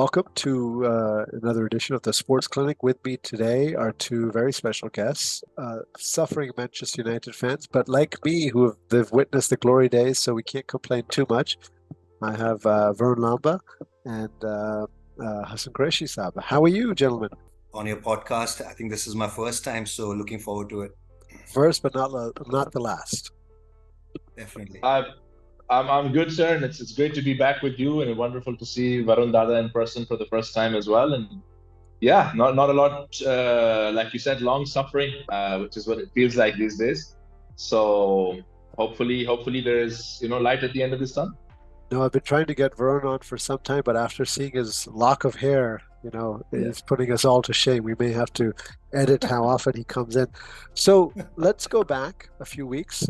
Welcome to another edition of the Sports Clinic. With me today are two very special guests, suffering Manchester United fans, but like me, they've witnessed the glory days, so we can't complain too much. I have Varun Lamba and Hassan Qureshi Saab. How are you, gentlemen? On your podcast, I think this is my first time, so looking forward to it. First, but not the last. Definitely. I'm good, sir, and it's great to be back with you, and wonderful to see Varun Dada in person for the first time as well. And yeah, not a lot, like you said, long suffering, which is what it feels like these days. So hopefully there is light at the end of this tunnel. No, I've been trying to get Varun on for some time, but after seeing his lock of hair, it's putting us all to shame. We may have to edit how often he comes in. So let's go back a few weeks.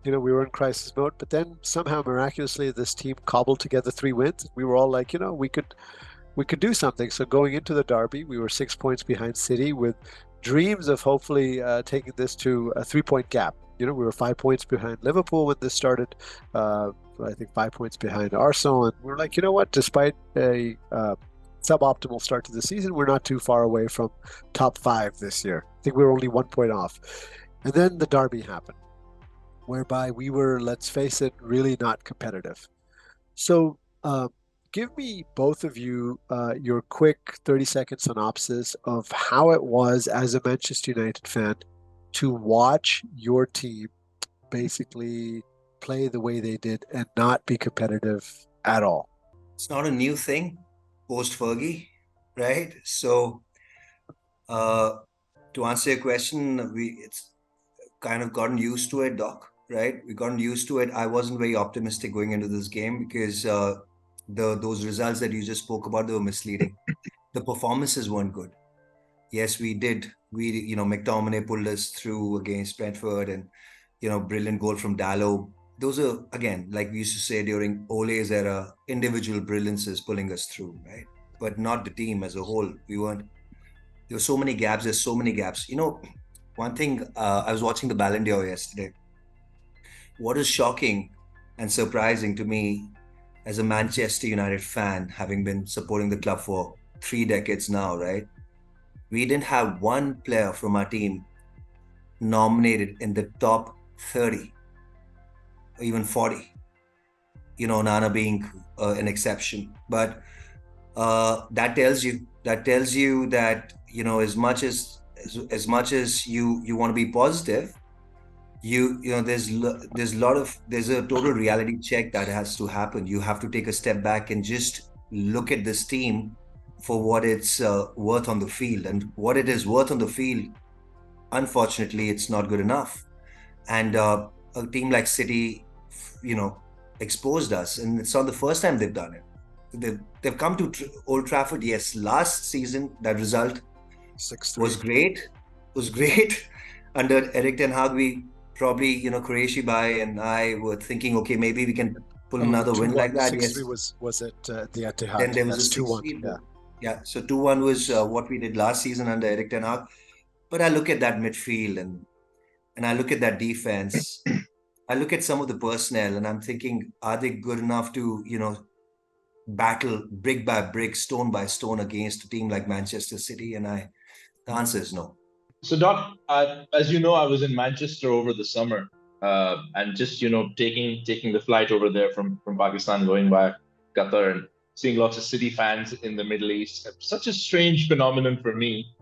We were in crisis mode, but then somehow miraculously this team cobbled together 3 wins. We were all like, we could do something. So going into the derby, we were 6 points behind City with dreams of hopefully taking this to a 3-point gap. We were 5 points behind Liverpool when this started. I think 5 points behind Arsenal, and we were like, you know what? Despite a suboptimal start to the season, we're not too far away from top 5 this year. I think we were only 1 point off, and then the derby happened, whereby we were, let's face it, really not competitive. So give me, both of you, your quick 30-second synopsis of how it was as a Manchester United fan to watch your team basically play the way they did and not be competitive at all. It's not a new thing post Fergie, right? So to answer your question, it's kind of gotten used to it, Doc, right? We gotten used to it. I wasn't very optimistic going into this game because those results that you just spoke about, they were misleading. The performances weren't good. Yes, we did. McTominay pulled us through against Brentford, and brilliant goal from Dalot. Those are, again, like we used to say during Ole's era, individual brilliances pulling us through, right? But not the team as a whole. There were so many gaps. There's so many gaps. One thing, I was watching the Ballon d'Or yesterday. What is shocking and surprising to me as a Manchester United fan, having been supporting the club for 3 decades now, right? We didn't have one player from our team nominated in the top 30, or even 40. Nana being an exception. But that tells you that as much as you want to be positive, there's a total reality check that has to happen. You have to take a step back and just look at this team for what it's worth on the field, and what it is worth on the field, unfortunately, it's not good enough. And a team like City, exposed us, and it's not the first time they've done it. They've come to Old Trafford. Yes, last season that result 6-3 was great. Under Eric Ten Hag, we probably, Qureshi and I were thinking, okay, maybe we can pull another win like that. 6-3 was at the Etihad. Then there was a 2-1. Yeah. So 2-1 was what we did last season under Eric Ten Hag. But I look at that midfield and I look at that defense. I look at some of the personnel and I'm thinking, are they good enough to, battle brick by brick, stone by stone against a team like Manchester City? And the answer is no. So, Doc, as you know, I was in Manchester over the summer, and just taking the flight over there from Pakistan, going via Qatar, and seeing lots of City fans in the Middle East. Such a strange phenomenon for me.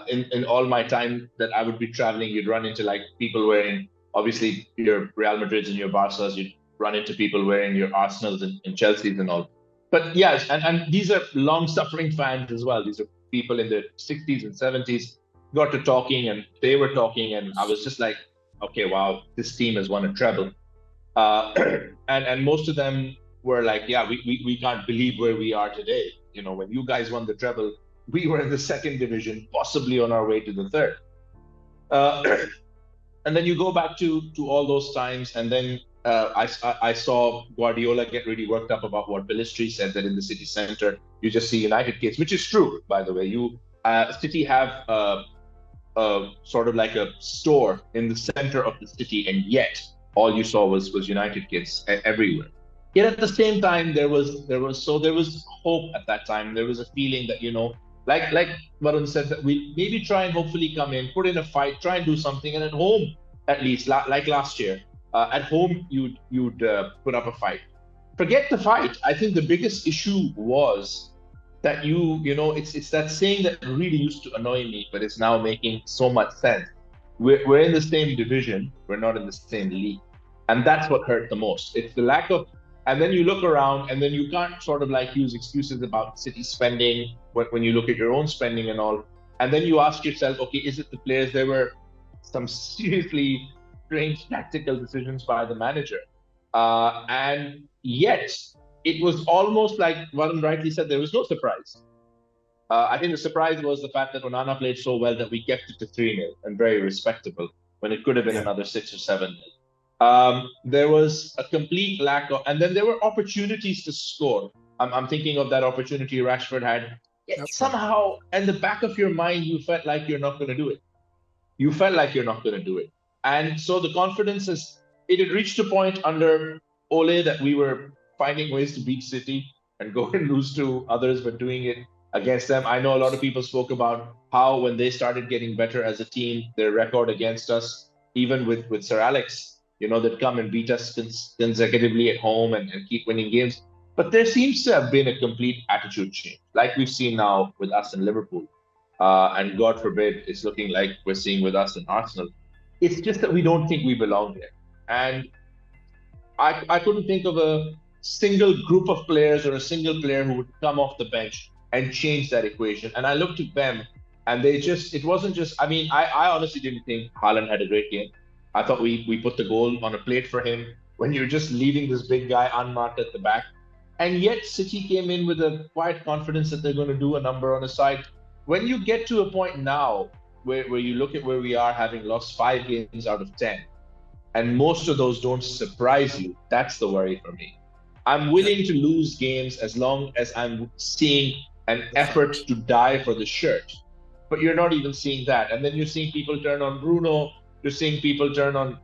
In all my time that I would be traveling, you'd run into like people wearing, obviously, your Real Madrids and your Barças. You'd run into people wearing your Arsenals and Chelseas and all. But yes, and these are long-suffering fans as well. These are people in their 60s and 70s. Got to talking, and they were talking, and I was just like, okay, wow, this team has won a treble. And most of them were like, yeah, we can't believe where we are today. When you guys won the treble, we were in the 2nd division, possibly on our way to the 3rd. And then you go back to all those times, and then I saw Guardiola get really worked up about what Pellistri said, that in the city center you just see United kids, which is true, by the way. City have sort of like a store in the center of the city, and yet all you saw was United kids everywhere. Yet at the same time, there was hope at that time. There was a feeling that, like Varun said, that we maybe try and hopefully come in, put in a fight, try and do something, and at home, at least, like last year, at home you'd put up a fight. Forget the fight. I think the biggest issue was that it's that saying that really used to annoy me, but it's now making so much sense. We're in the same division, we're not in the same league, and that's what hurt the most. It's the lack of, and then you look around, and then you can't sort of like use excuses about City spending when you look at your own spending and all, and then you ask yourself, okay, is it the players? There were some seriously strange tactical decisions by the manager, and yet it was almost like Varun rightly said, there was no surprise. I think the surprise was the fact that Onana played so well that we kept it to 3-0 and very respectable when it could have been Yeah. another 6 or 7. There was a complete lack of, and then there were opportunities to score. I'm thinking of that opportunity Rashford had. Yet Yep. somehow, in the back of your mind, you felt like you're not going to do it. You felt like you're not going to do it. And so the confidence it had reached a point under Ole that we were finding ways to beat City and go and lose to others, but doing it against them. I know a lot of people spoke about how when they started getting better as a team, their record against us, even with Sir Alex, they'd come and beat us consecutively at home and keep winning games. But there seems to have been a complete attitude change, like we've seen now with us in Liverpool. And God forbid, it's looking like we're seeing with us in Arsenal. It's just that we don't think we belong there. And I couldn't think of a single group of players or a single player who would come off the bench and change that equation. And I looked at them, and it wasn't just, I mean, I honestly didn't think Haaland had a great game. I thought we put the goal on a plate for him when you're just leaving this big guy unmarked at the back. And yet City came in with a quiet confidence that they're going to do a number on the side. When you get to a point now where you look at where we are, having lost 5 games out of 10, and most of those don't surprise you, that's the worry for me. I'm willing to lose games as long as I'm seeing an effort to die for the shirt. But you're not even seeing that. And then you're seeing people turn on Bruno, you're seeing people turn on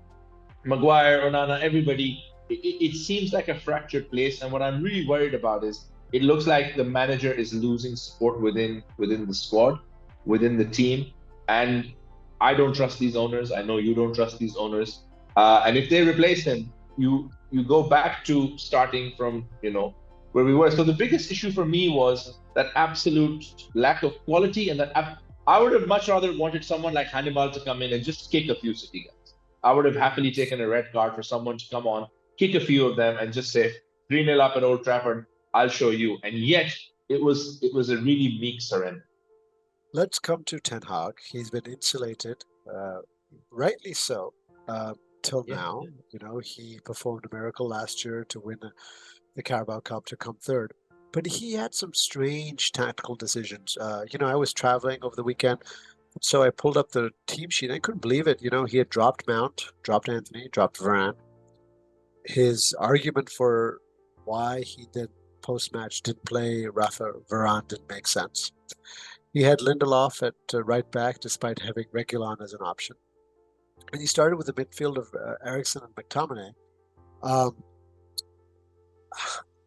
Maguire, Onana, everybody. It seems like a fractured place. And what I'm really worried about is it looks like the manager is losing support within the squad, within the team. And I don't trust these owners. I know you don't trust these owners. And if they replace him, you go back to starting from where we were. So the biggest issue for me was that absolute lack of quality, and that I would have much rather wanted someone like Hannibal to come in and just kick a few City guys. I would have happily taken a red card for someone to come on, kick a few of them, and just say 3-0 up at Old Trafford, I'll show you. And yet it was a really meek surrender. Let's come to Ten Hag. He's been insulated, rightly so, till now. He performed a miracle last year to win the Carabao Cup to come third. But he had some strange tactical decisions. I was traveling over the weekend, so I pulled up the team sheet. I couldn't believe it. He had dropped Mount, dropped Anthony, dropped Varane. His argument for why he did post-match didn't play Rafa Varane didn't make sense. He had Lindelof at right back despite having Reguilon as an option. And he started with a midfield of Eriksen and McTominay.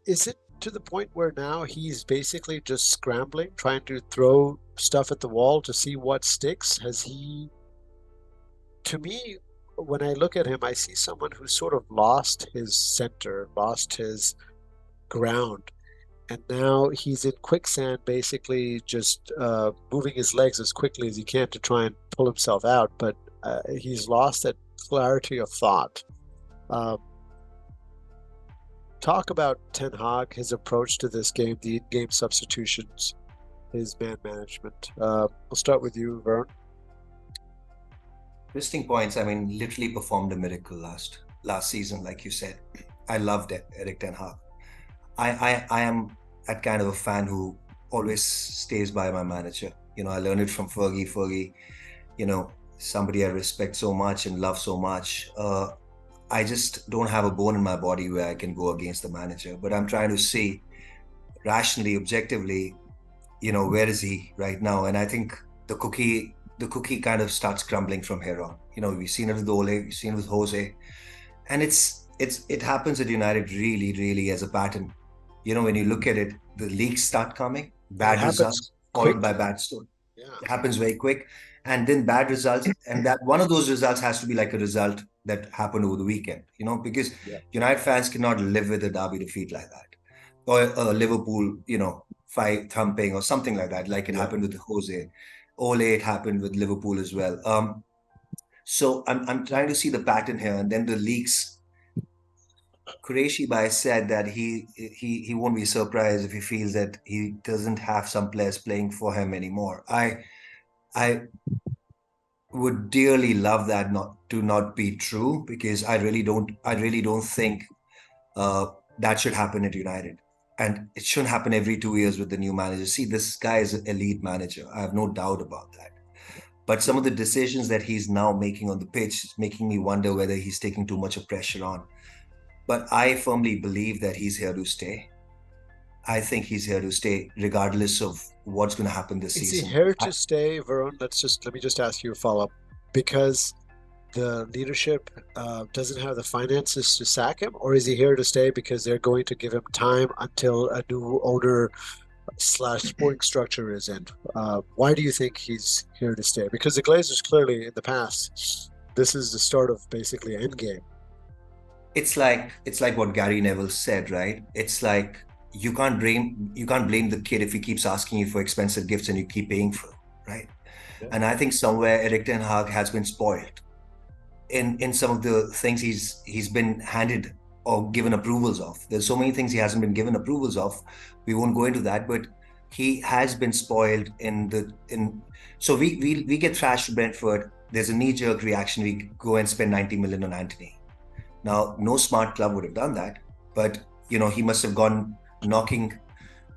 Is it to the point where now he's basically just scrambling, trying to throw stuff at the wall to see what sticks? To me, when I look at him, I see someone who's sort of lost his center, lost his ground. And now he's in quicksand, basically just moving his legs as quickly as he can to try and pull himself out. But he's lost that clarity of thought. Talk about Ten Hag, his approach to this game, the in-game substitutions, his man management. We'll start with you, Vern. Interesting points. I mean, literally performed a miracle last season, like you said. I loved Erik Ten Hag. I am that kind of a fan who always stays by my manager. I learned it from Fergie, somebody I respect so much and love so much. I just don't have a bone in my body where I can go against the manager. But I'm trying to see rationally, objectively, where is he right now? And I think the cookie kind of starts crumbling from here on. We've seen it with Ole, we've seen it with Jose. And it's it happens at United really as a pattern. When you look at it, the leaks start coming, And it bad happens results followed by quickly. bad story. Yeah. It happens very quick, and then bad results, and that one of those results has to be like a result that happened over the weekend. Because Yeah. United fans cannot live with a derby defeat like that, or a Liverpool, five thumping or something like that, like it Yeah. happened with Jose. Ole, it happened with Liverpool as well. So I'm trying to see the pattern here, and then the leaks. Qureshi Bhai said that he won't be surprised if he feels that he doesn't have some players playing for him anymore. I would dearly love that not be true, because I really don't think that should happen at United. And it shouldn't happen every 2 years with the new manager. See, this guy is an elite manager. I have no doubt about that. But some of the decisions that he's now making on the pitch is making me wonder whether he's taking too much of pressure on. But I firmly believe that he's here to stay. I think he's here to stay regardless of what's going to happen this Is he season. here to stay, Varun? Let me just ask you a follow-up. Because the leadership doesn't have the finances to sack him, or is he here to stay because they're going to give him time until a new owner slash sporting structure is in? Why do you think he's here to stay? Because the Glazers clearly in the past, this is the start of basically endgame. It's like what Gary Neville said, right? It's like you can't blame the kid if he keeps asking you for expensive gifts and you keep paying for them, right? Yeah. And I think somewhere Erik ten Hag has been spoiled in some of the things he's been handed or given approvals of. There's so many things he hasn't been given approvals of. We won't go into that, but he has been spoiled in. So we get thrashed to Brentford. There's a knee-jerk reaction. We go and spend 90 million on Anthony. Now, no smart club would have done that, but he must have gone knocking,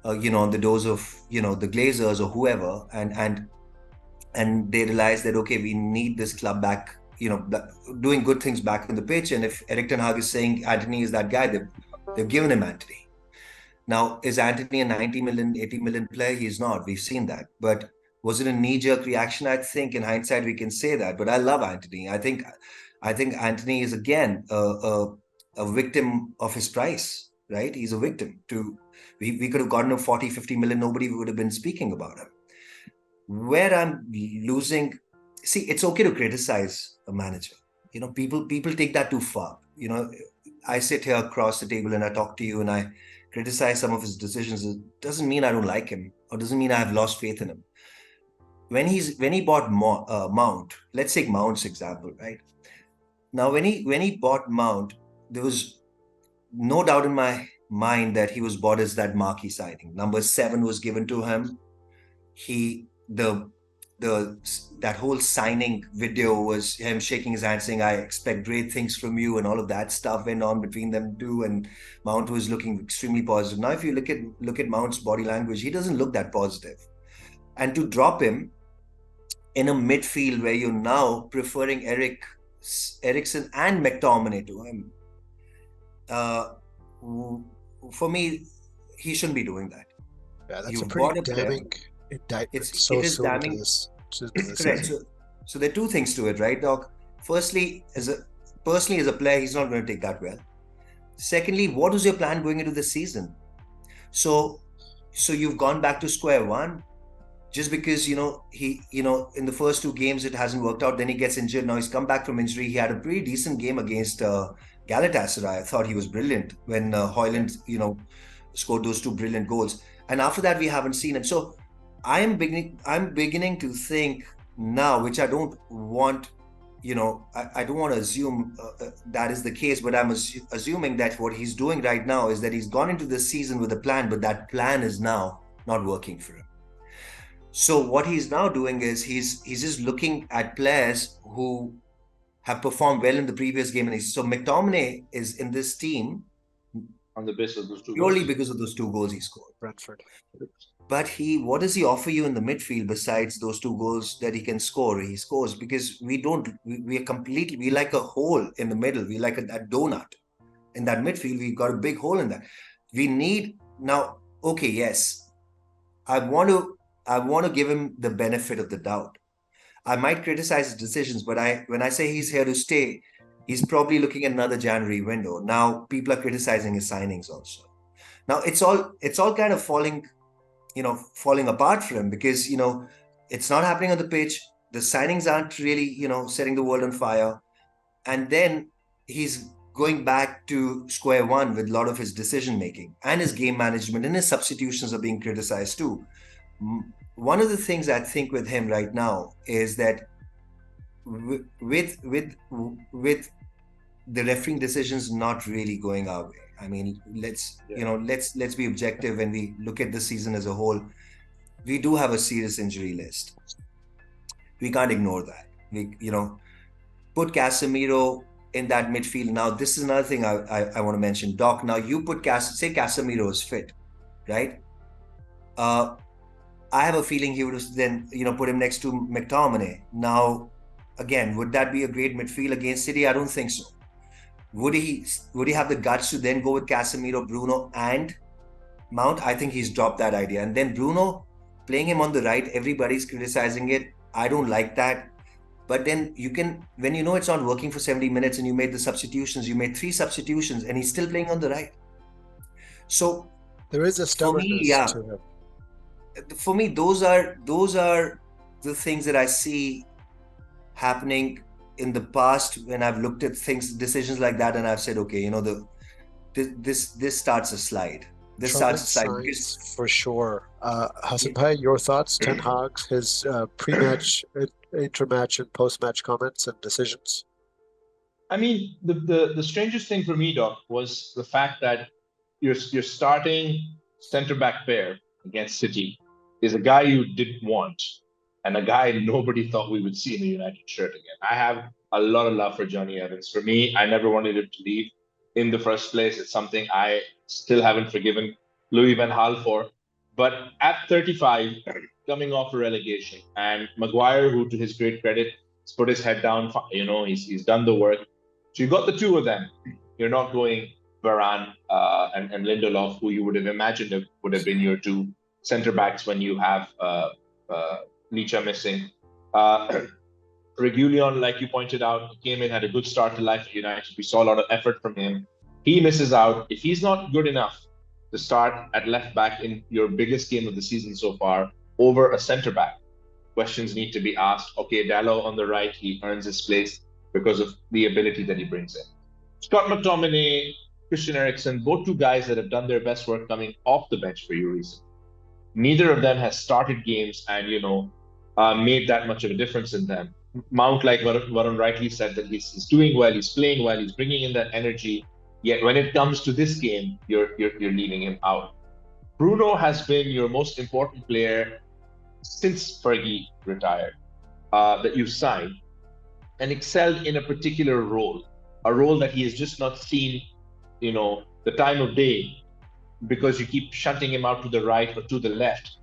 on the doors of the Glazers or whoever, and they realized that, okay, we need this club back, doing good things back on the pitch. And if Erik ten Hag is saying Anthony is that guy, they've given him Anthony. Now, is Anthony a 90 million, 80 million player? He's not. We've seen that. But was it a knee-jerk reaction? I think in hindsight we can say that. But I love Anthony. I think Anthony is again a victim of his price, right? He's a victim to we could have gotten him 40, 50 million, nobody would have been speaking about him. Where I'm losing, see, it's okay to criticize a manager. People take that too far. I sit here across the table and I talk to you and I criticize some of his decisions. It doesn't mean I don't like him or doesn't mean I have lost faith in him. When he bought Mount, let's take Mount's example, right? Now, when he bought Mount, there was no doubt in my mind that he was bought as that marquee signing. Number 7 was given to him. The that whole signing video was him shaking his hand saying, I expect great things from you, and all of that stuff went on between them two, and Mount was looking extremely positive. Now if you look at Mount's body language, he doesn't look that positive. And to drop him in a midfield where you're now preferring Eriksen and McTominay to him, for me, he shouldn't be doing that. Yeah, that's a You've pretty bought a player. damning indictment so It is soon into damning. the Correct. season. So there are two things to it, right, Doc? Firstly, personally as a player, he's not going to take that well. Secondly, what was your plan going into the season? So you've gone back to square one just because he in the first 2 games it hasn't worked out. Then he gets injured. Now he's come back from injury. He had a pretty decent game against Galatasaray. I thought he was brilliant when Højlund scored those 2 brilliant goals. And after that, we haven't seen it. So I'm beginning to think now, which I don't want. I don't want to assume that is the case, but I'm assuming that what he's doing right now is that he's gone into this season with a plan, but that plan is now not working for him. So what he's now doing is he's just looking at players who have performed well in the previous game, and so McTominay is in this team on the basis of those 2 purely goals. because of those 2 goals he scored. Brentford. But what does he offer you in the midfield besides those 2 goals that he can score? He scores because we are completely, we like a hole in the middle. We like a donut in that midfield. We've got a big hole in that. We need now, okay, yes, I want to give him the benefit of the doubt. I might criticize his decisions, but when I say he's here to stay, he's probably looking at another January window. Now people are criticizing his signings also. Now it's all kind of falling apart for him because it's not happening on the pitch. The signings aren't really setting the world on fire, and then he's going back to square one with a lot of his decision making and his game management, and his substitutions are being criticized too. One of the things I think with him right now is that with the refereeing decisions not really going our way. I mean, let's be objective when we look at the season as a whole. We do have a serious injury list. We can't ignore that. We put Casemiro in that midfield. Now, this is another thing I want to mention, Doc. Now, you put say Casemiro is fit, right? I have a feeling he would have then put him next to McTominay. Now, again, would that be a great midfield against City? I don't think so. Would he have the guts to then go with Casemiro, Bruno, and Mount? I think he's dropped that idea. And then Bruno playing him on the right, everybody's criticizing it. I don't like that. But then when it's not working for 70 minutes and you made the substitutions, you made 3 substitutions and he's still playing on the right. So there is a stubbornness to him. For me, those are the things that I see happening in the past when I've looked at decisions like that, and I've said, okay, this starts a slide. This starts a slide for sure. Hassan Bhai, your thoughts? Ten Hag, his pre-match, inter-match, and post-match comments and decisions. I mean, the strangest thing for me, Doc, was the fact that your starting centre-back pair against City is a guy you didn't want and a guy nobody thought we would see in the United shirt again. I have a lot of love for Johnny Evans. For me, I never wanted him to leave in the first place. It's something I still haven't forgiven Louis van Gaal for. But at 35, coming off a relegation, and Maguire, who to his great credit, has put his head down, he's done the work. So you got the two of them. You're not going Varane and Lindelof, who you would have imagined would have been your two centre-backs when you have Licha missing. Reguilon, like you pointed out, came in, had a good start to life at United. We saw a lot of effort from him. He misses out. If he's not good enough to start at left back in your biggest game of the season so far over a centre back, questions need to be asked. Okay, Dalot on the right, he earns his place because of the ability that he brings in. Scott McTominay, Christian Eriksen, both two guys that have done their best work coming off the bench for you recently. Neither of them has started games and made that much of a difference in them. Mount, like Varun rightly said, that he's doing well, he's playing well, he's bringing in that energy. Yet when it comes to this game, you're leaving him out. Bruno has been your most important player since Fergie retired, that you've signed, and excelled in a particular role, a role that he has just not seen, the time of day, because you keep shunting him out to the right or to the left.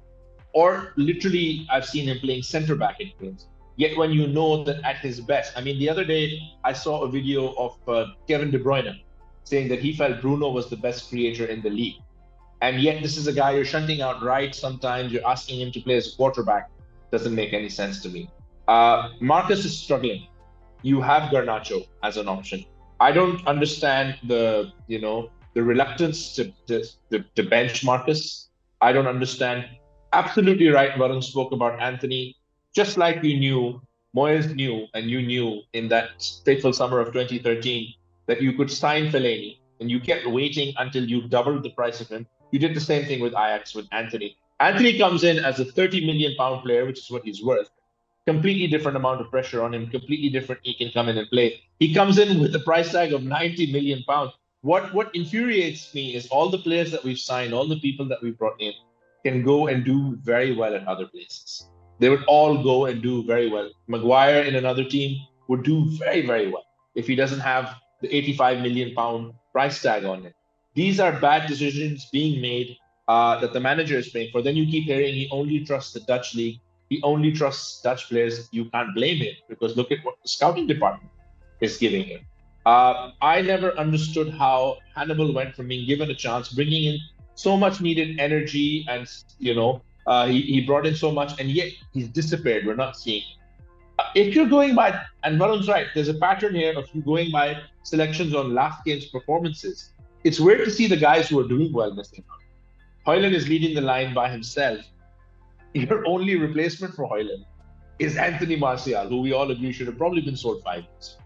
Or literally, I've seen him playing centre back in games. Yet when you know that at his best, I mean, the other day I saw a video of Kevin De Bruyne saying that he felt Bruno was the best creator in the league. And yet this is a guy you're shunting out right sometimes, you're asking him to play as a quarterback. Doesn't make any sense to me. Marcus is struggling. You have Garnacho as an option. I don't understand the reluctance to bench Marcus. I don't understand. Absolutely right, Varun spoke about Anthony. Just like you knew, Moyes knew, and you knew in that fateful summer of 2013 that you could sign Fellaini, and you kept waiting until you doubled the price of him. You did the same thing with Ajax with Anthony. Anthony comes in as a 30 million pound player, which is what he's worth. Completely different amount of pressure on him, completely different. He can come in and play. He comes in with a price tag of 90 million pounds. What infuriates me is all the players that we've signed, all the people that we've brought in can go and do very well at other places. They would all go and do very well. Maguire in another team would do very, very well if he doesn't have the 85 million pound price tag on it. These are bad decisions being made that the manager is paying for. Then you keep hearing he only trusts the Dutch league. He only trusts Dutch players. You can't blame him because look at what the scouting department is giving him. I never understood how Hannibal went from being given a chance, bringing in so much needed energy, and he brought in so much, and yet he's disappeared. We're not seeing him. If you're going by, and Varun's right, there's a pattern here of you going by selections on last game's performances. It's weird to see the guys who are doing well missing out. Hoyland is leading the line by himself. Your only replacement for Hoyland is Anthony Martial, who we all agree should have probably been sold 5 years.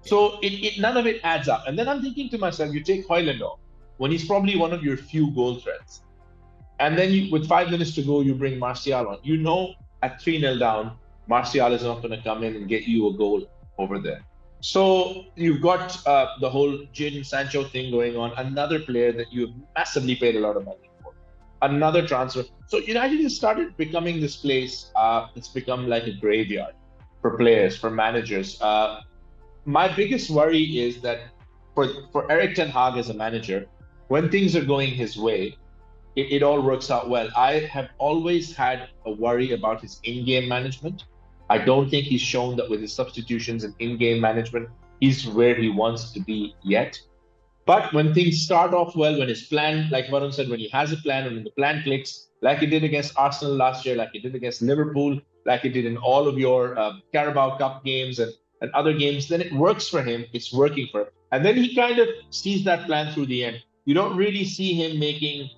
So none of it adds up. And then I'm thinking to myself, you take Hoyland off when he's probably one of your few goal threats. And then with 5 minutes to go, you bring Martial on. You know, at 3-0 down, Martial is not going to come in and get you a goal over there. So you've got the whole Jadon Sancho thing going on, another player that you have massively paid a lot of money for, another transfer. So United has started becoming this place. It's become like a graveyard for players, for managers. My biggest worry is that for Eric Ten Hag as a manager, when things are going his way, it all works out well. I have always had a worry about his in-game management. I don't think he's shown that with his substitutions and in-game management, he's where he wants to be yet. But when things start off well, when his plan, like Varun said, when he has a plan and when the plan clicks, like it did against Arsenal last year, like it did against Liverpool, like it did in all of your Carabao Cup games and other games, then it works for him. It's working for him. And then he kind of sees that plan through the end. You don't really see him making,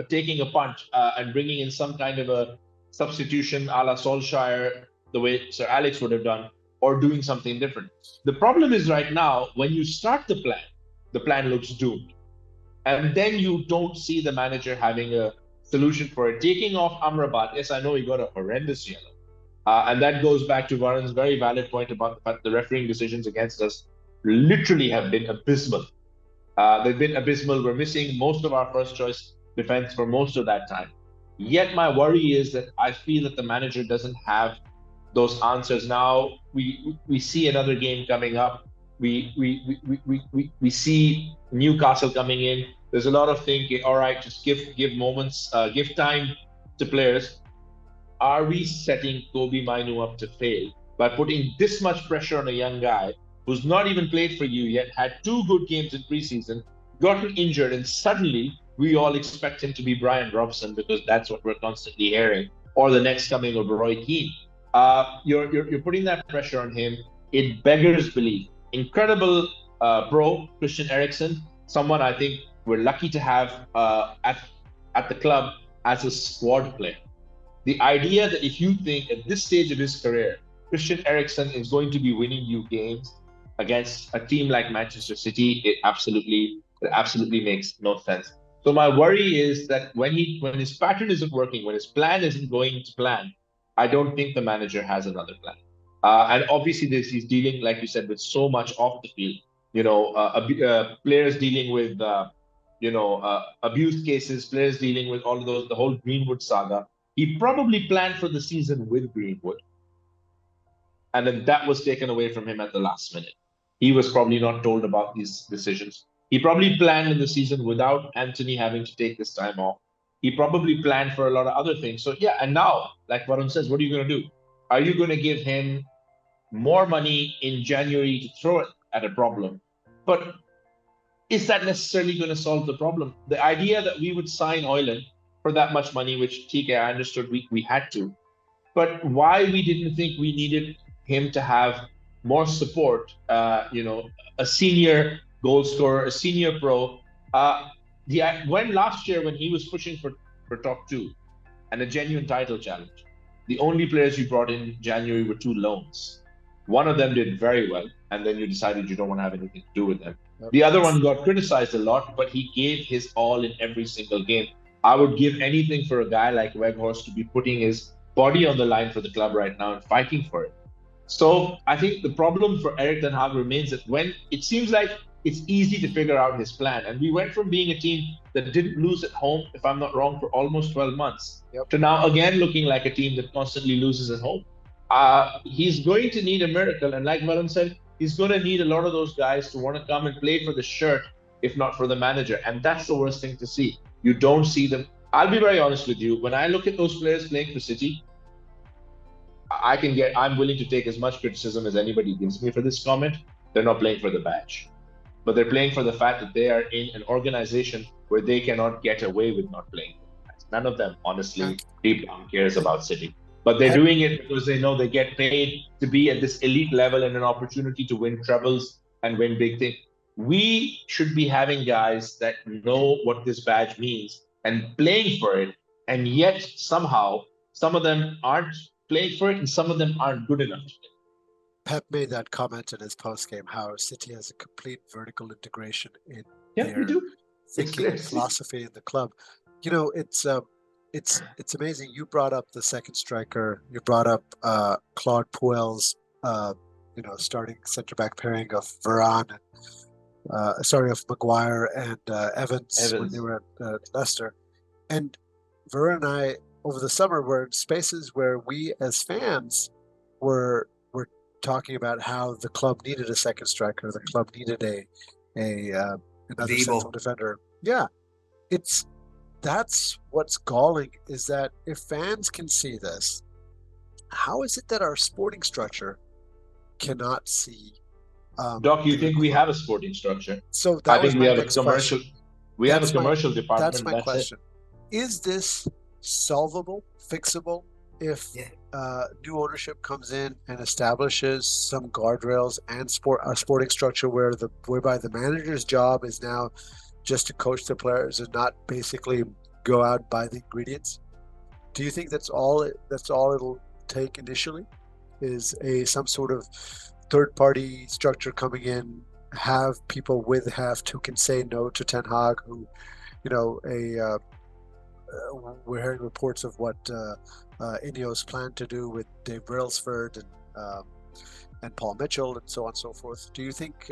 taking a punt and bringing in some kind of a substitution a la Solskjaer, the way Sir Alex would have done, or doing something different. The problem is right now, when you start the plan looks doomed. And then you don't see the manager having a solution for it. Taking off Amrabat, yes, I know he got a horrendous yellow. And that goes back to Varun's very valid point about the fact the refereeing decisions against us literally have been abysmal. They've been abysmal. We're missing most of our first choice defense for most of that time. Yet my worry is that I feel that the manager doesn't have those answers. Now we see another game coming up. We see Newcastle coming in. There's a lot of thinking. All right, just give moments, give time to players. Are we setting Kobe Mainu up to fail by putting this much pressure on a young guy who's not even played for you yet, had 2 good games in preseason, gotten injured, and suddenly we all expect him to be Brian Robson because that's what we're constantly hearing, or the next coming of Roy Keane. You're putting that pressure on him. It beggars belief. Incredible pro Christian Eriksen, someone I think we're lucky to have at the club as a squad player. The idea that if you think at this stage of his career, Christian Eriksen is going to be winning you games against a team like Manchester City, it absolutely makes no sense. So my worry is that when his pattern isn't working, when his plan isn't going to plan, I don't think the manager has another plan. And obviously, he's dealing, like you said, with so much off the field. Players dealing with abuse cases, players dealing with all of those, the whole Greenwood saga. He probably planned for the season with Greenwood, and then that was taken away from him at the last minute. He was probably not told about these decisions. He probably planned in the season without Anthony having to take this time off. He probably planned for a lot of other things. So yeah, and now, like Varun says, what are you going to do? Are you going to give him more money in January to throw it at a problem? But is that necessarily going to solve the problem? The idea that we would sign Hoyland for that much money, which TK, I understood we had to, but why we didn't think we needed him to have more support, a senior goal scorer, a senior pro. When last year, when he was pushing for top 2 and a genuine title challenge, the only players you brought in January were 2 loans. One of them did very well, and then you decided you don't want to have anything to do with them. The other one got criticized a lot, but he gave his all in every single game. I would give anything for a guy like Weghorst to be putting his body on the line for the club right now and fighting for it. So I think the problem for Eric Ten Hag remains that when it seems like it's easy to figure out his plan, and we went from being a team that didn't lose at home, if I'm not wrong, for almost 12 months, to now again looking like a team that constantly loses at home. He's going to need a miracle, and like Varun said, he's going to need a lot of those guys to want to come and play for the shirt, if not for the manager, and that's the worst thing to see. You don't see them. I'll be very honest with you. When I look at those players playing for City, I'm willing to take as much criticism as anybody gives me for this comment. They're not playing for the badge, but they're playing for the fact that they are in an organization where they cannot get away with not playing for the badge. None of them, honestly, deep down cares about City. but they're doing it because they know they get paid to be at this elite level and an opportunity to win trebles and win big things. We should be having guys that know what this badge means and playing for it, and yet somehow some of them aren't playing for it and some of them aren't good enough. Pep made that comment in his post-game, how City has a complete vertical integration in Yeah, their we do. thinking and philosophy in the club. You know, it's amazing. You brought up the second striker. You brought up Claude Puel's starting centre back pairing of Varane, of Maguire and Evans when they were at Leicester. And Varane and I over the summer were in spaces where we as fans were talking about how the club needed a second striker, the club needed another central defender. Yeah, that's what's galling, is that if fans can see this, how is it that our sporting structure cannot see? Doc, you think we have a sporting structure? So I think we have a commercial. We have a commercial department. That's my question. Is this solvable, fixable, if new ownership comes in and establishes some guardrails and a sporting structure whereby the manager's job is now just to coach the players and not basically go out and buy the ingredients? Do you think that's all it'll take initially, is some sort of third-party structure coming in, have people with heft who can say no to Ten Hag, who, we're hearing reports of what Ineos plan to do with Dave Brailsford and Paul Mitchell and so on and so forth. Do you think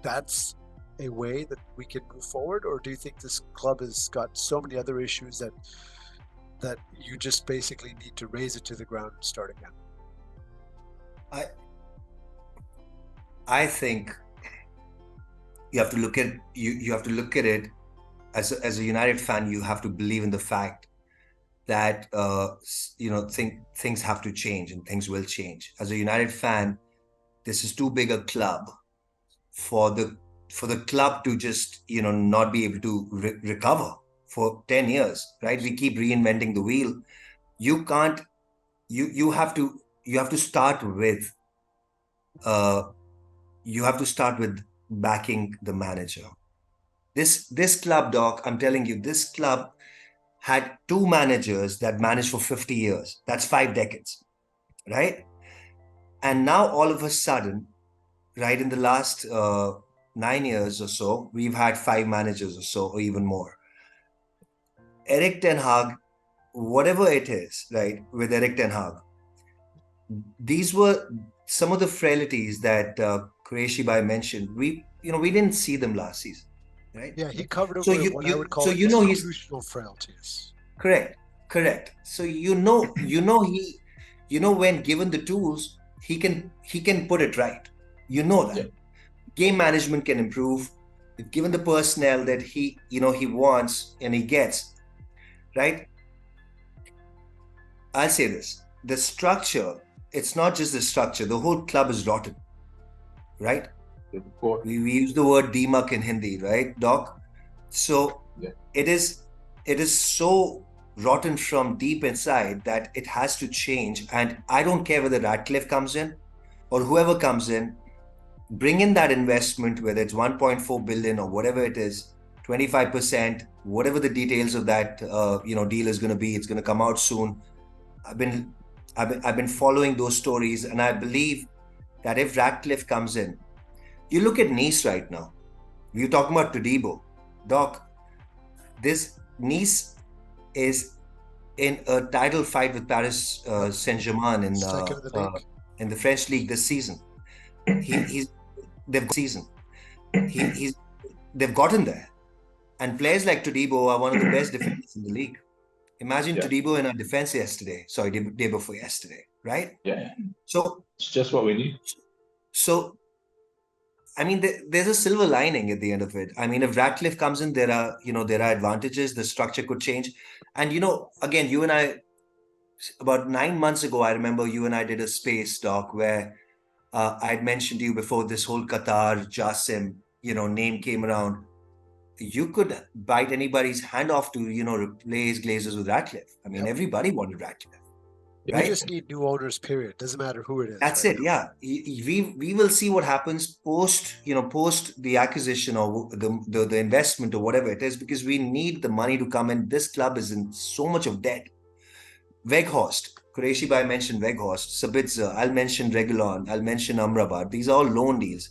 that's a way that we can move forward, or do you think this club has got so many other issues that you just basically need to raise it to the ground and start again? I think you have to look at it as a United fan. You have to believe in the fact that things have to change and things will change. As a United fan, this is too big a club for the club to just not be able to recover for 10 years, right? We keep reinventing the wheel. You can't. You have to start with. You have to start with backing the manager. This club, Doc, I'm telling you, this club had two managers that managed for 50 years. That's 5 decades, right? And now all of a sudden, right, in the last 9 years or so, we've had 5 managers or so, or even more. Erik Ten Hag, whatever it is, right, with Erik Ten Hag, these were some of the frailties that Qureshi Bhai mentioned. We didn't see them last season, right? Yeah, he covered over what I would call institutional frailties. Correct. So when given the tools, he can put it right. You know that. Yeah. Game management can improve if given the personnel that he wants and he gets, right? I'll say this: the structure. It's not just the structure. The whole club is rotten, right? We use the word deemak in Hindi, right, Doc? So it is so rotten from deep inside that it has to change. And I don't care whether Ratcliffe comes in or whoever comes in, bring in that investment, whether it's 1.4 billion or whatever it is, 25%, whatever the details of that deal is going to be. It's going to come out soon. I've been following those stories, and I believe that if Ratcliffe comes in, you look at Nice right now. We're talking about Todibo. Doc, this Nice is in a title fight with Paris Saint-Germain in the French league this season. They've gotten there, and players like Todibo are one of the best defenders in the league. Imagine Todibo in our defense day before yesterday, right? Yeah. So it's just what we need. So, I mean, there's a silver lining at the end of it. I mean, if Ratcliffe comes in, there are advantages. The structure could change. And, again, you and I, about 9 months ago, I remember you and I did a space talk where I had mentioned to you before this whole Qatar Jassim, name came around. you could bite anybody's hand off to, replace Glazers with Ratcliffe. I mean, Yep. everybody wanted Ratcliffe, We right? just need new owners, period. Doesn't matter who it is That's right it. now. Yeah, we will see what happens post the acquisition or the investment or whatever it is, because we need the money to come in. This club is in so much of debt. Weghorst, Qureshi Bhai mentioned Weghorst, Sabitzer, I'll mention Regulon, I'll mention Amrabat. These are all loan deals.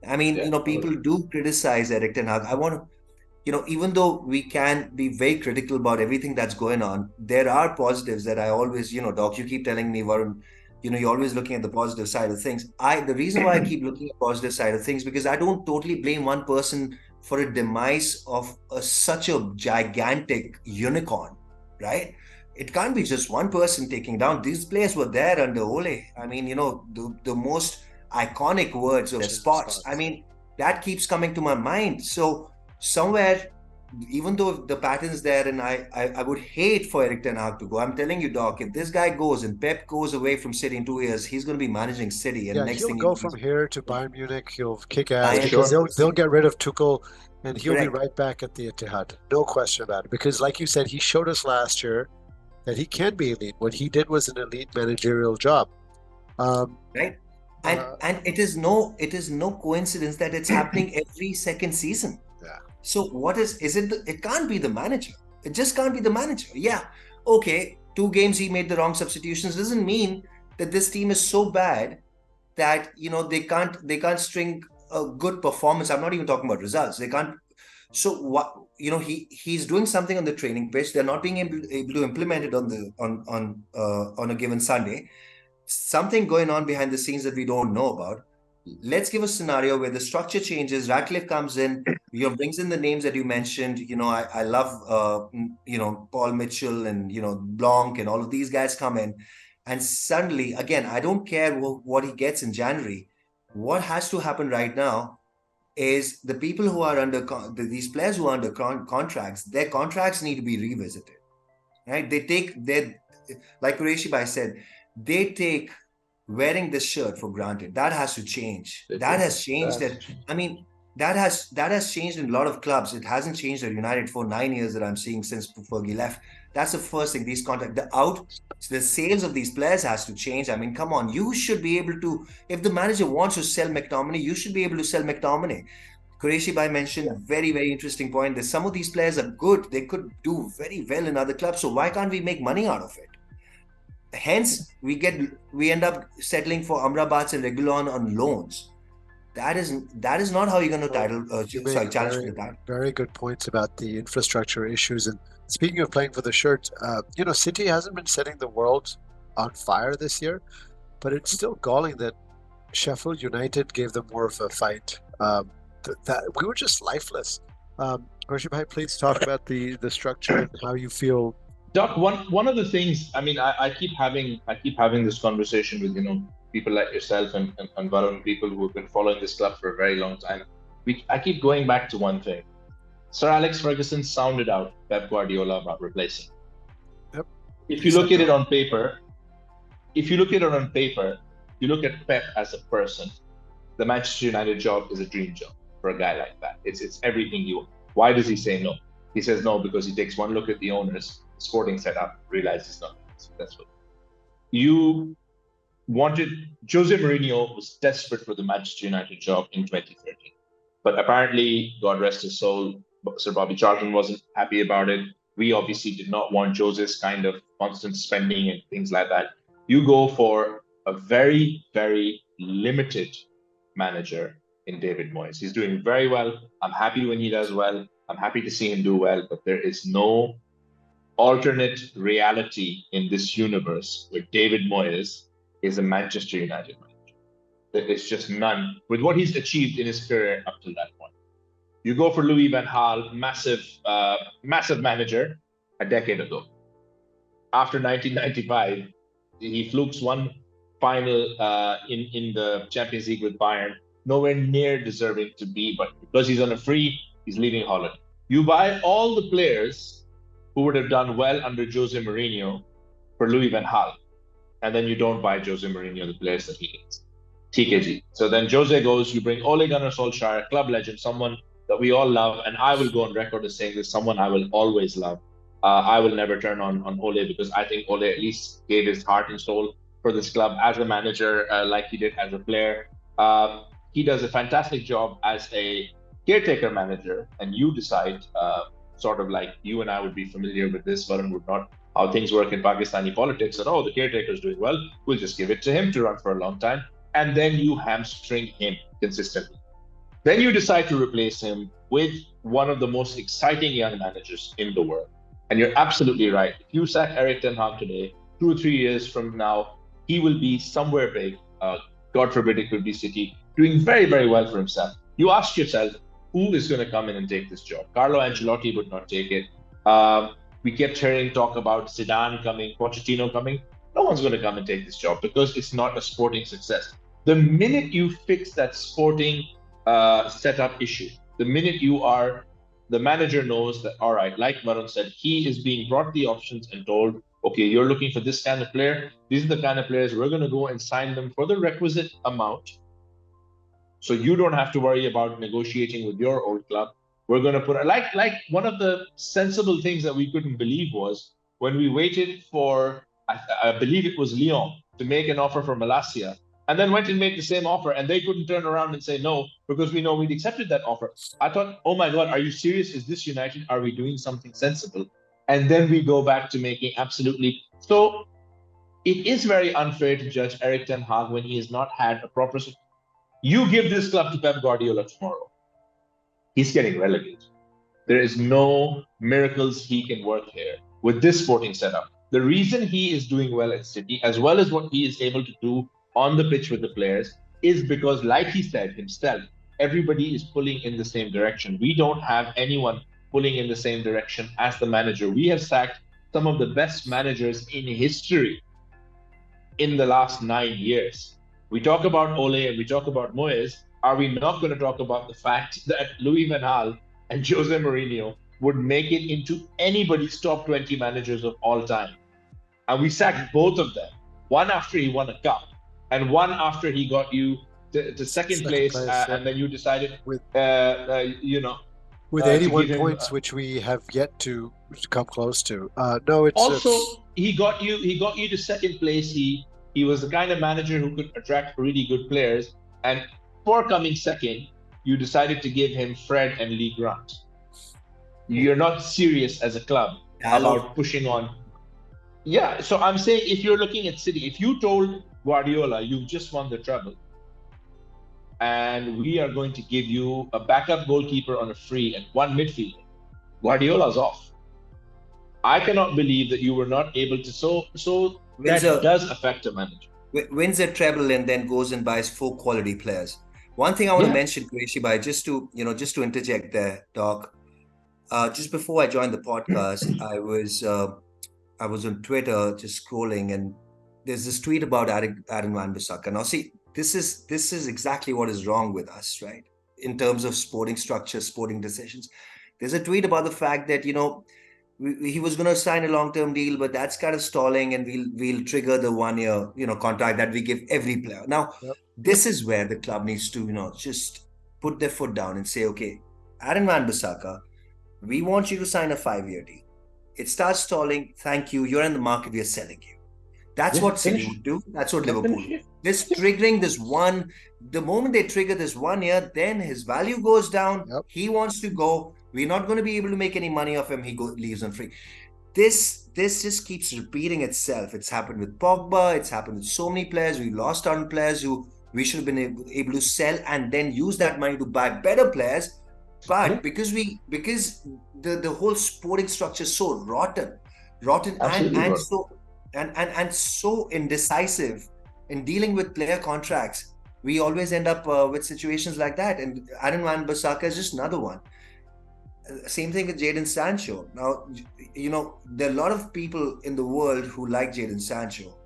I mean, Yeah. people do criticize Eric Ten Hag. I want to, even though we can be very critical about everything that's going on, there are positives that I always, Doc, you keep telling me, Varun, you're always looking at the positive side of things. The reason why I keep looking at positive side of things, because I don't totally blame one person for a demise of such a gigantic unicorn, right? It can't be just one person taking down. These players were there under Ole. I mean, the most iconic words of their spots. I mean, that keeps coming to my mind. So somewhere, even though the pattern's there, and I would hate for Eric Ten Hag to go. I'm telling you, Doc, if this guy goes and Pep goes away from City in 2 years, he's going to be managing City. And Yeah, next he'll thing you go know, from here to Bayern Munich. He'll kick ass I For am because sure. they'll get rid of Tuchel, and he'll be correct. right back at the Etihad. No question about it. Because, like you said, he showed us last year that he can be elite. What he did was an elite managerial job. Um, Right. uh, And it is no coincidence that it's happening every second season. yeah, So what is it? It can't be the manager. It just can't be the manager. Yeah. Okay. 2 games he made the wrong substitutions doesn't mean that this team is so bad that they can't string a good performance. I'm not even talking about results. They can't. So what he's doing something on the training pitch. They're not being able to implement it on a given Sunday. Something going on behind the scenes that we don't know about. Let's give a scenario where the structure changes. Ratcliffe comes in, brings in the names that you mentioned. I love, Paul Mitchell and, Blanc and all of these guys come in. And suddenly, again, I don't care what he gets in January. What has to happen right now is the people who are these players who are under contracts, their contracts need to be revisited, right? They take their, like Qureshi Bhai said, they take wearing this shirt for granted. That has to change. That has changed. I mean, that has changed in a lot of clubs. It hasn't changed at United for 9 years that I'm seeing since Fergie left. That's the first thing. These contract, the sales of these players has to change. I mean, come on, you should be able to. If the manager wants to sell McTominay, you should be able to sell McTominay. Qureshi Bhai mentioned a very, very interesting point that some of these players are good. They could do very well in other clubs. So why can't we make money out of it? Hence, we end up settling for Amrabat and Regulon on loans. That is not how you're going to you make challenge for very, the title. very good points about the infrastructure issues. And speaking of playing for the shirt, City hasn't been setting the world on fire this year, but it's still galling that Sheffield United gave them more of a fight. That we were just lifeless. Rashid, please talk about the structure and how you feel. Doc, one of the things, I mean, I keep having this conversation with people like yourself and Varun, people who have been following this club for a very long time. I keep going back to one thing. Sir Alex Ferguson sounded out Pep Guardiola about replacing. Yep. If you look at it on paper, you look at Pep as a person, the Manchester United job is a dream job for a guy like that. It's everything you want. Why does he say no? He says no because he takes one look at the owners, sporting setup, realizes not successful. You wanted Jose Mourinho was desperate for the Manchester United job in 2013, but apparently, God rest his soul, Sir Bobby Charlton wasn't happy about it. We obviously did not want Jose's kind of constant spending and things like that. You go for a very, very limited manager in David Moyes. He's doing very well. I'm happy when he does well. I'm happy to see him do well, but there is no alternate reality in this universe where David Moyes is a Manchester United manager. There is just none with what he's achieved in his career up to that point. You go for Louis van Gaal, massive manager, a decade ago. After 1995, he flukes one final in the Champions League with Bayern, nowhere near deserving to be, but because he's on a free, he's leaving Holland. You buy all the players who would have done well under Jose Mourinho for Louis van Gaal, and then you don't buy Jose Mourinho the players that he needs. TKG. So then Jose goes, you bring Ole Gunnar Solskjaer, club legend, someone that we all love, and I will go on record as saying this, someone I will always love. I will never turn on Ole, because I think Ole at least gave his heart and soul for this club as a manager, like he did as a player. He does a fantastic job as a caretaker manager, and you decide, sort of like you and I would be familiar with this, Varun would not, how things work in Pakistani politics, that, oh, the caretaker is doing well, we'll just give it to him to run for a long time. And then you hamstring him consistently. Then you decide to replace him with one of the most exciting young managers in the world. And you're absolutely right. If you sack Eric Ten Hag today, 2 or 3 years from now, he will be somewhere big. God forbid it could be City, doing very, very well for himself. You ask yourself, who is going to come in and take this job? Carlo Ancelotti would not take it. We kept hearing talk about Zidane coming, Pochettino coming. No one's going to come and take this job because it's not a sporting success. The minute you fix that sporting setup issue, the minute the manager knows that, all right, like Varun said, he is being brought the options and told, okay, you're looking for this kind of player. These are the kind of players we're going to go and sign them for the requisite amount. So you don't have to worry about negotiating with your old club. We're going to put, like one of the sensible things that we couldn't believe was when we waited for, I believe it was Lyon, to make an offer for Malacia, and then went and made the same offer, and they couldn't turn around and say no because we know we'd accepted that offer. I thought, oh my God, are you serious? Is this United? Are we doing something sensible? And then we go back to making absolutely. So it is very unfair to judge Eric Ten Hag when he has not had a proper. You give this club to Pep Guardiola tomorrow, he's getting relegated. There is no miracles he can work here with this sporting setup. The reason he is doing well at City, as well as what he is able to do on the pitch with the players, is because, like he said himself, everybody is pulling in the same direction. We don't have anyone pulling in the same direction as the manager. We have sacked some of the best managers in history in the last 9 years. We talk about Ole and we talk about Moyes. Are we not going to talk about the fact that Louis van Gaal and Jose Mourinho would make it into anybody's top 20 managers of all time? And we sacked both of them, one after he won a cup and one after he got you to second place, and then you decided, with with 81 points, which we have yet to come close to. No, it's also he got you to second place. He was the kind of manager who could attract really good players, and for coming second, you decided to give him Fred and Lee Grant. You're not serious as a club about pushing on. Yeah, so I'm saying, if you're looking at City, if you told Guardiola you've just won the treble and we are going to give you a backup goalkeeper on a free and one midfielder, Guardiola's off. I cannot believe that you were not able to. So that does affect a manager. Wins a treble and then goes and buys 4 quality players. One thing I want to mention, Qureshi Bhai, just to interject there, Doc. Just before I joined the podcast, I was on Twitter just scrolling, and there's this tweet about Aaron Wan-Bissaka. Now, see, this is exactly what is wrong with us, right? In terms of sporting structure, sporting decisions. There's a tweet about the fact that, he was going to sign a long-term deal, but that's kind of stalling, and we'll trigger the 1-year, contract that we give every player. Now, this is where the club needs to, just put their foot down and say, okay, Aaron Wan-Bissaka, we want you to sign a 5-year deal. It starts stalling. Thank you. You're in the market. We are selling you. That's what City would do. That's what Liverpool would do. The moment they trigger this 1 year, then his value goes down. Yep. He wants to go. We're not going to be able to make any money off him. He leaves on free. This just keeps repeating itself. It's happened with Pogba. It's happened with so many players. We lost on players who we should have been able to sell and then use that money to buy better players. But because the whole sporting structure is so rotten and so indecisive in dealing with player contracts, we always end up with situations like that. And Aaron Wan-Bissaka is just another one. Same thing with Jadon Sancho. Now, there are a lot of people in the world who like Jadon Sancho.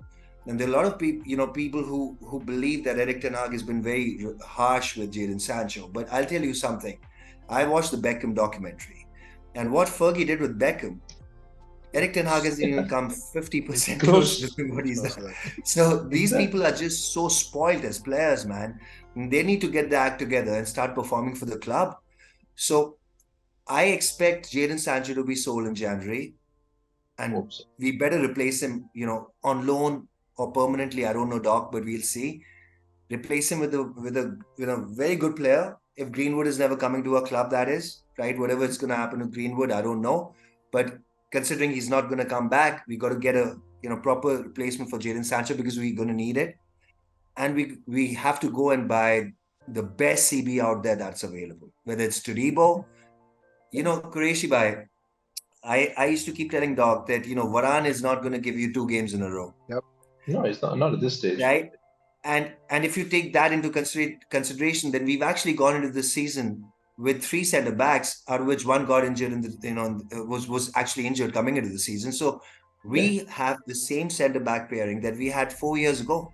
And there are a lot of people who believe that Eric Ten Hag has been very harsh with Jadon Sancho. But I'll tell you something. I watched the Beckham documentary. And what Fergie did with Beckham, Eric Ten Hag hasn't even come 50% close to what he's done. So these people are just so spoiled as players, man. They need to get their act together and start performing for the club. So I expect Jadon Sancho to be sold in January, and Hope so. we better replace him, on loan or permanently. I don't know, Doc, but we'll see. Replace him with a very good player. If Greenwood is never coming to a club, that is right. Whatever is going to happen with Greenwood, I don't know. But considering he's not going to come back, we got to get a proper replacement for Jadon Sancho because we're going to need it, and we have to go and buy the best CB out there that's available. Whether it's Todibo, Qureshi bhai. I used to keep telling Doc that Varane is not going to give you 2 games in a row. Yep. No, it's not at this stage. Right. And if you take that into consideration, then we've actually gone into this season with 3 center backs, out of which one got injured was actually injured coming into the season. So we have the same center back pairing that we had 4 years ago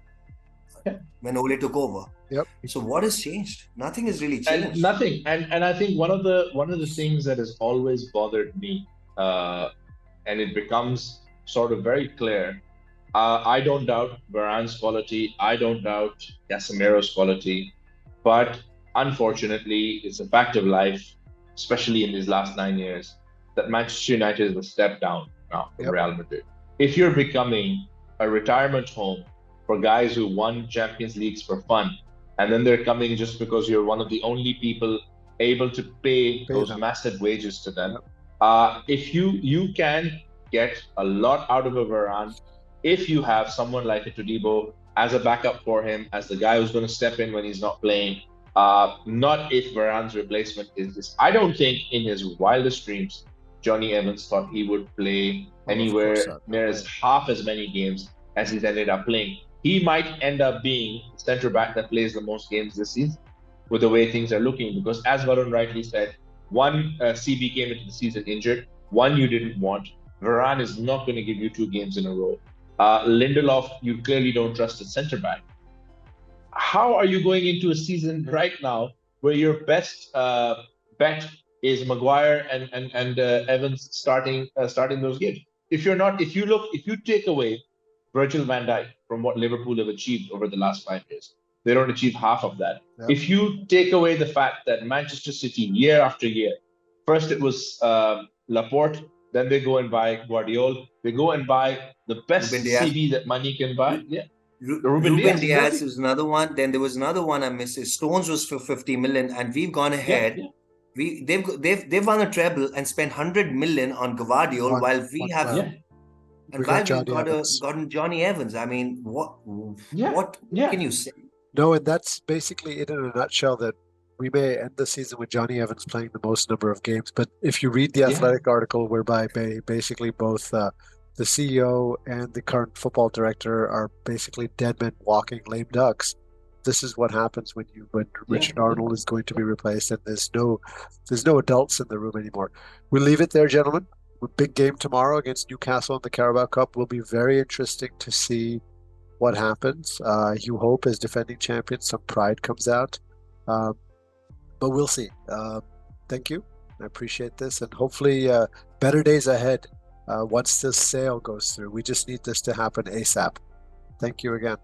when Ole took over. Yep. So what has changed? Nothing has really changed. And nothing. And I think one of the things that has always bothered me, and it becomes sort of very clear. I don't doubt Varane's quality. I don't doubt Casemiro's quality. But unfortunately, it's a fact of life, especially in these last 9 years, that Manchester United is a step down now from Real Madrid. If you're becoming a retirement home for guys who won Champions Leagues for fun, and then they're coming just because you're one of the only people able to pay those them massive wages to them, if you can get a lot out of a Varane, if you have someone like a Todibo as a backup for him, as the guy who's going to step in when he's not playing, not if Varane's replacement is this. I don't think in his wildest dreams, Johnny Evans thought he would play anywhere near as half as many games as he's ended up playing. He might end up being center back that plays the most games this season with the way things are looking, because as Varun rightly said, one CB came into the season injured, one you didn't want. Varane is not going to give you 2 games in a row. Lindelof, you clearly don't trust at centre back. How are you going into a season right now where your best bet is Maguire and Evans starting those games? If you take away Virgil van Dijk from what Liverpool have achieved over the last 5 years, they don't achieve half of that. Yep. If you take away the fact that Manchester City, year after year, first it was Laporte, then they go and buy Guardiola. They go and buy the best CB that money can buy. Yeah. Ruben Diaz exactly. Was another one. Then there was another one I missed. Stones was for 50 million, and we've gone ahead. Yeah. They've won a treble and spent 100 million on Guardiola, while we have. Yeah. And while we've gotten Johnny Evans. I mean, what can you say? No, and that's basically it in a nutshell, that we may end the season with Johnny Evans playing the most number of games. But if you read the Athletic article whereby basically both the CEO and the current football director are basically dead men walking lame ducks, this is what happens when Richard Arnold is going to be replaced, and there's no adults in the room anymore. We'll leave it there, gentlemen. Big game tomorrow against Newcastle in the Carabao Cup will be very interesting to see what happens. You hope, as defending champions, some pride comes out. But we'll see. Thank you. I appreciate this. And hopefully better days ahead once this sale goes through. We just need this to happen ASAP. Thank you again.